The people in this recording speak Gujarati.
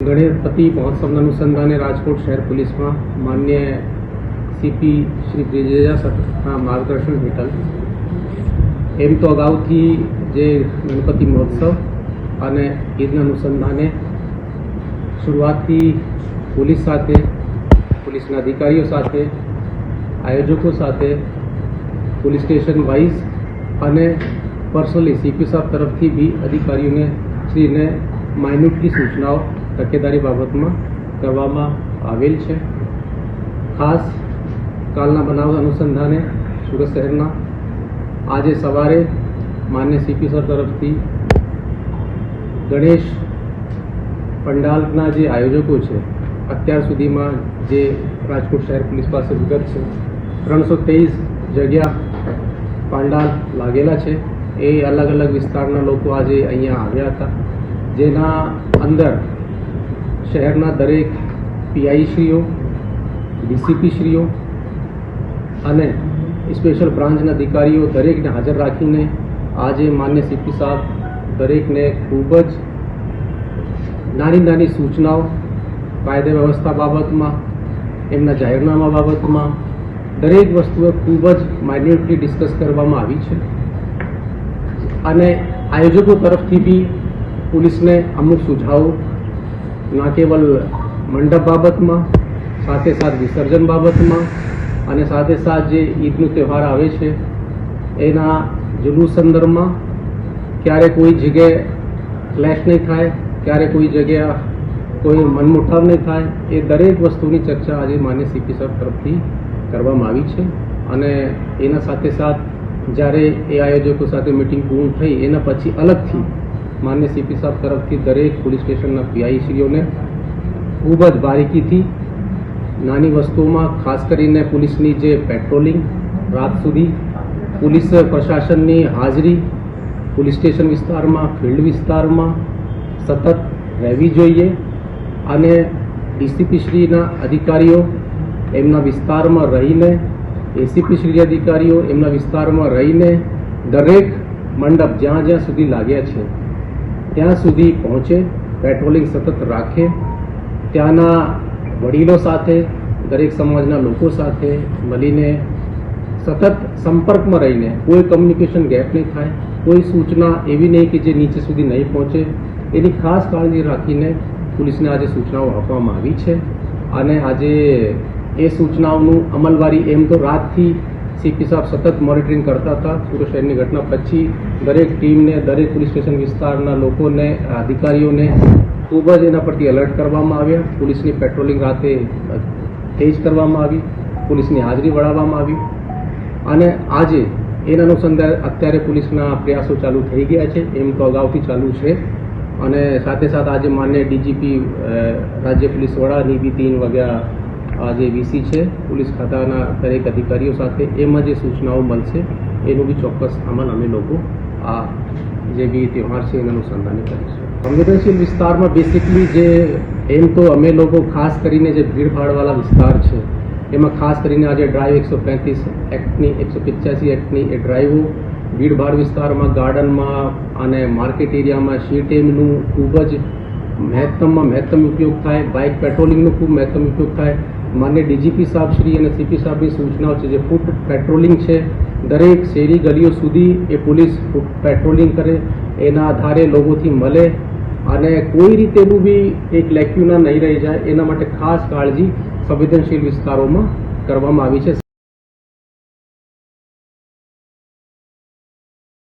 ગણપતિ મહોત્સવના અનુસંધાને રાજકોટ શહેર પોલીસમાં માન્ય સીપી શ્રી બ્રિજેજા સરના માર્ગદર્શન હેઠળ એમ તો અગાઉથી જે ગણપતિ મહોત્સવ અને ઈદના અનુસંધાને શરૂઆતથી પોલીસ સાથે, પોલીસના અધિકારીઓ સાથે, આયોજકો સાથે, પોલીસ સ્ટેશન વાઇઝ અને પર્સનલી સીપી સાહેબ તરફથી બી અધિકારીઓને શ્રીને માઇન્યુટલી સૂચનાઓ તકેદારી બાબતમાં કરવામાં આવેલ છે. ખાસ કાલના બનાવ અનુસંધાને સુરત શહેરના આજે સવારે માન્ય સીપી સર તરફથી ગણેશ પંડાલના જે આયોજકો છે, અત્યાર સુધીમાં જે રાજકોટ શહેર પોલીસ પાસે વિગત છે 323 જગ્યા પંડાલ લાગેલા છે. એ અલગ અલગ વિસ્તારના લોકો આજે અહીંયા આવ્યા હતા, જેના અંદર શહેરના દરેક પીઆઈશ્રીઓ, ડીસીપીશ્રીઓ અને સ્પેશિયલ બ્રાન્ચના અધિકારીઓ દરેકને હાજર રાખીને આજે માન્ય સીપી સાહેબ દરેકને ખૂબ જ નાની નાની સૂચનાઓ કાયદા વ્યવસ્થા બાબતમાં, એમના જાહેરનામા બાબતમાં દરેક વસ્તુઓ ખૂબ જ માઇન્યુટલી ડિસ્કસ કરવામાં આવી છે. અને આયોજકો તરફથી બી પોલીસને અમુક સુઝાવો ના કેવલ મંડપ બાબતમાં, સાથે સાથ વિસર્જન બાબતમાં અને સાથે સાથ જે ઈદનો તહેવાર આવે છે એના જુલુસ સંદર્ભમાં ક્યારે કોઈ જગ્યાએ ક્લેશ નહીં થાય, ક્યારે કોઈ જગ્યા કોઈ મનમુઠાવ નહીં થાય, એ દરેક વસ્તુની ચર્ચા આજે માન્ય સીપી સાહેબ તરફથી કરવામાં આવી છે. અને એના સાથે સાથ જ્યારે એ આયોજકો સાથે મિટિંગ પૂર્ણ થઈ એના પછી અલગથી માન્ય સીપી સાહેબ તરફથી દરેક પોલીસ સ્ટેશનના પીઆઈશ્રીઓને ખૂબ જ બારીકીથી નાની વસ્તુઓમાં, ખાસ કરીને પોલીસની જે પેટ્રોલિંગ રાત સુધી, પોલીસ પ્રશાસનની હાજરી પોલીસ સ્ટેશન વિસ્તારમાં, ફિલ્ડ વિસ્તારમાં સતત રહેવી જોઈએ અને ડીસીપીશ્રીના અધિકારીઓ એમના વિસ્તારમાં રહીને, એસીપીશ્રી અધિકારીઓ એમના વિસ્તારમાં રહીને દરેક મંડપ જ્યાં જ્યાં સુધી લાગ્યા છે ત્યાં સુધી પહોંચે, પેટ્રોલિંગ સતત રાખે, ત્યાંના વડીલો સાથે, દરેક સમાજના લોકો સાથે મળીને સતત સંપર્કમાં રહીને કોઈ કમ્યુનિકેશન ગેપ નહીં થાય, કોઈ સૂચના એવી નહીં કે જે નીચે સુધી નહીં પહોંચે, એની ખાસ કાળજી રાખીને પોલીસને આજે સૂચનાઓ આપવામાં આવી છે. અને આજે એ સૂચનાઓનું અમલવારી એમ તો રાતથી સીપી સાહેબ સતત મોનિટરિંગ કરતા હતા. સુરત શહેરની ઘટના પછી દરેક ટીમને, દરેક પોલીસ સ્ટેશન વિસ્તારના લોકોને, અધિકારીઓને ખૂબ જ એના પરથી એલર્ટ કરવામાં આવ્યા. પોલીસની પેટ્રોલિંગ રાતે તેજ કરવામાં આવી, પોલીસની હાજરી बढ़ાવવામાં આવી અને આજે એના અનુસંધાને અત્યારે પોલીસના પ્રયાસો ચાલુ થઈ ગયા છે, એમ તો અગાઉથી ચાલુ છે. અને સાથે સાથે આજે માન્ય ડીજીપી રાજ્ય પોલીસ વડાની બી 3 વાગ્યા આજે વીસી છે પોલીસ ખાતાના દરેક અધિકારીઓ સાથે, એમાં જે સૂચનાઓ મળશે એનું બી ચોક્કસ અમલ અમે લોકો આ જે બી તહેવાર છે એના અનુસંધાને કરીશું. સંવેદનશીલ વિસ્તારમાં બેસિકલી જે એમ તો અમે લોકો ખાસ કરીને જે ભીડભાડવાળા વિસ્તાર છે એમાં ખાસ કરીને આજે ડ્રાઈવ 135 એક્ટની, 185 એક્ટની એ ડ્રાઈવો ભીડભાડ વિસ્તારમાં, ગાર્ડનમાં અને માર્કેટ એરિયામાં સીટીએમનું ખૂબ જ મહત્તમ ઉપયોગ થાય, બાઇક પેટ્રોલિંગનો ખૂબ મહત્તમ ઉપયોગ થાય. માન્ય ડીજીપી સાહેબશ્રી અને સીપી સાહેબની સૂચનાઓ છે જે ફૂટ પેટ્રોલિંગ છે, દરેક શેરી ગલીઓ સુધી એ પોલીસ ફૂટ પેટ્રોલિંગ કરે, એના આધારે લોકોથી મળે અને કોઈ રીતેનું બી એક લેક્યુના નહીં રહી જાય એના માટે ખાસ કાળજી સંવેદનશીલ વિસ્તારોમાં કરવામાં આવી છે.